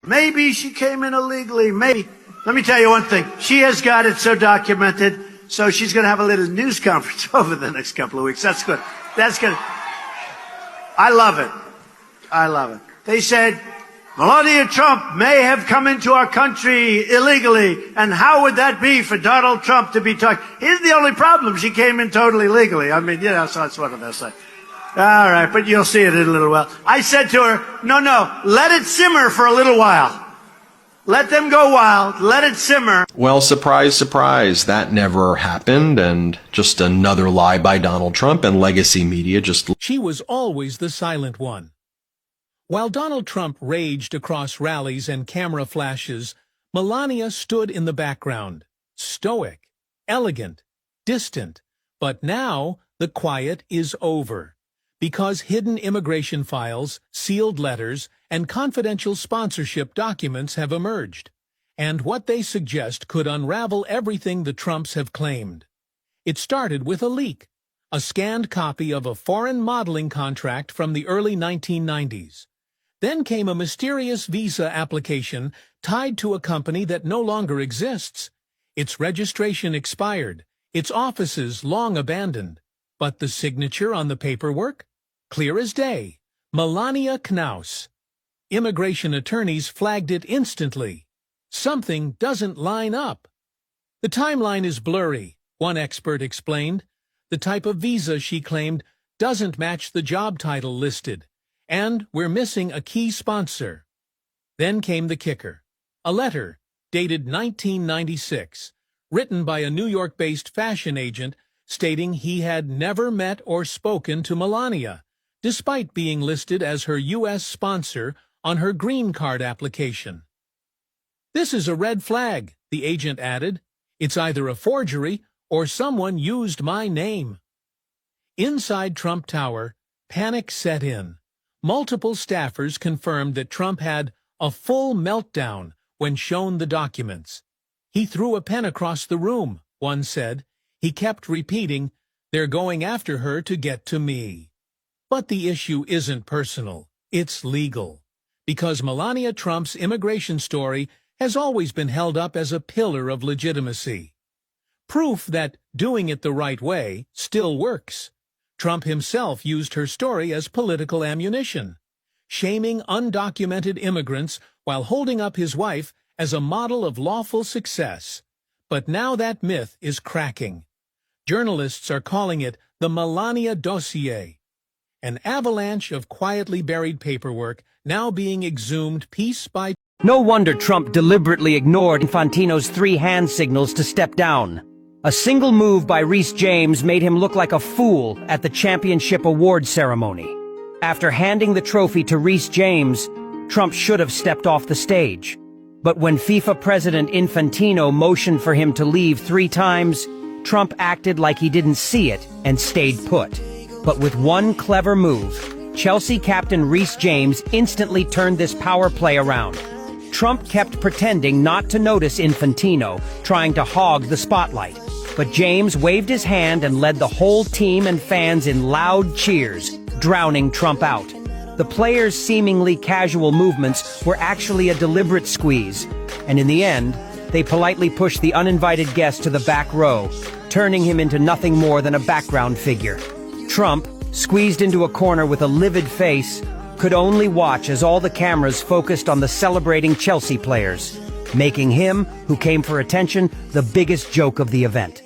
Maybe she came in illegally, maybe. Let me tell you one thing. She has got it so documented, so she's going to have a little news conference over the next couple of weeks. That's good. That's good. I love it. I love it. They said, Melania Trump may have come into our country illegally, and how would that be for Donald Trump to be talking? Here's the only problem. She came in totally legally. I mean, so that's what they'll say. All right, but you'll see it in a little while. I said to her, no, let it simmer for a little while. Let them go wild. Let it simmer. Well, surprise, surprise, that never happened, and just another lie by Donald Trump and legacy media just... She was always the silent one. While Donald Trump raged across rallies and camera flashes, Melania stood in the background, stoic, elegant, distant. But now the quiet is over, because hidden immigration files, sealed letters, and confidential sponsorship documents have emerged, and what they suggest could unravel everything the Trumps have claimed. It started with a leak, a scanned copy of a foreign modeling contract from the early 1990s. Then came a mysterious visa application tied to a company that no longer exists. Its registration expired, its offices long abandoned. But the signature on the paperwork? Clear as day. Melania Knaus. Immigration attorneys flagged it instantly. Something doesn't line up. The timeline is blurry, one expert explained. The type of visa she claimed doesn't match the job title listed. And we're missing a key sponsor. Then came the kicker. A letter, dated 1996, written by a New York-based fashion agent stating he had never met or spoken to Melania, despite being listed as her U.S. sponsor on her green card application. This is a red flag, the agent added. It's either a forgery or someone used my name. Inside Trump Tower, panic set in. Multiple staffers confirmed that Trump had a full meltdown when shown the documents. He threw a pen across the room, one said. He kept repeating, "They're going after her to get to me." But the issue isn't personal, it's legal. Because Melania Trump's immigration story has always been held up as a pillar of legitimacy. Proof that doing it the right way still works. Trump himself used her story as political ammunition, shaming undocumented immigrants while holding up his wife as a model of lawful success. But now that myth is cracking. Journalists are calling it the Melania dossier, an avalanche of quietly buried paperwork now being exhumed piece by... No wonder Trump deliberately ignored Infantino's 3 hand signals to step down. A single move by Reece James made him look like a fool at the championship award ceremony. After handing the trophy to Reece James, Trump should have stepped off the stage. But when FIFA President Infantino motioned for him to leave 3 times, Trump acted like he didn't see it and stayed put. But with one clever move, Chelsea captain Reece James instantly turned this power play around. Trump kept pretending not to notice Infantino, trying to hog the spotlight. But James waved his hand and led the whole team and fans in loud cheers, drowning Trump out. The players' seemingly casual movements were actually a deliberate squeeze, and in the end, they politely pushed the uninvited guest to the back row, turning him into nothing more than a background figure. Trump, squeezed into a corner with a livid face, could only watch as all the cameras focused on the celebrating Chelsea players, making him, who came for attention, the biggest joke of the event.